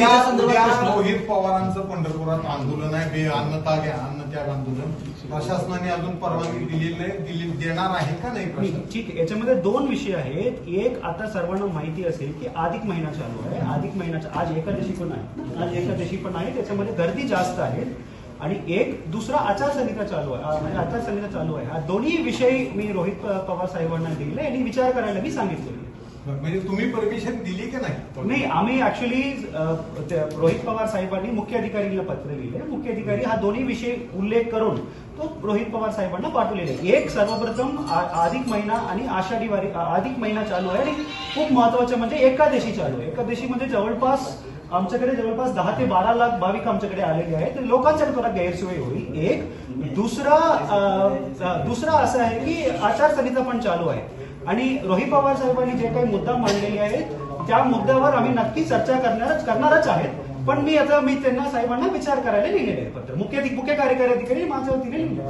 रोहित पवारांचं पंढरपुरात आंदोलन आहे, बे अन्न त्याग आंदोलन प्रशासनाने अजून परवानगी दिली देणार आहे का नाही? ठीक आहे, याच्यामध्ये दोन विषय आहेत. एक, आता सर्वांना माहिती असेल की अधिक महिना चालू आहे. अधिक महिन्याचा आज एकादशी पण आहे, त्याच्यामध्ये गर्दी जास्त आहे. आणि एक दुसरा आचारसंहिता चालू आहे, म्हणजे आचारसंहिता चालू आहे. हा दोन्ही विषय मी रोहित पवार साहेबांना दिले आणि विचार करायला मी सांगितले. म्हणजे तुम्ही परमिशन दिली की नाही? नाही, आम्ही ऍक्च्युली रोहित पवार साहेबांनी मुख्य अधिकारीला पत्र लिहिले. मुख्य अधिकारी हा दोन्ही विषय उल्लेख करून तो रोहित पवार साहेबांना पाठवलेले. एक, सर्वप्रथम अधिक महिना आणि आषाढी वारी, अधिक महिना चालू आहे आणि खूप महत्वाचं म्हणजे एकादशी चालू आहे. एकादशी म्हणजे जवळपास आमच्याकडे जवळपास 10 ते 12 लाख भाविक आमच्याकडे आलेले आहेत. लोकांसाठी थोडा गैरसोय होईल. एक, दुसरा असं आहे की आचारसंहिता पण चालू आहे आणि रोहित पवार साहेबांनी जे काही मुद्दा मांडलेले आहेत त्या मुद्द्यावर आम्ही नक्की चर्चा करणारच आहेत. पण मी त्यांना साहेबांना विचार करायला लिहिलेले आहे पत्र. मुख्य कार्यकारी अधिकारी माझ्या वतीने लिहिले.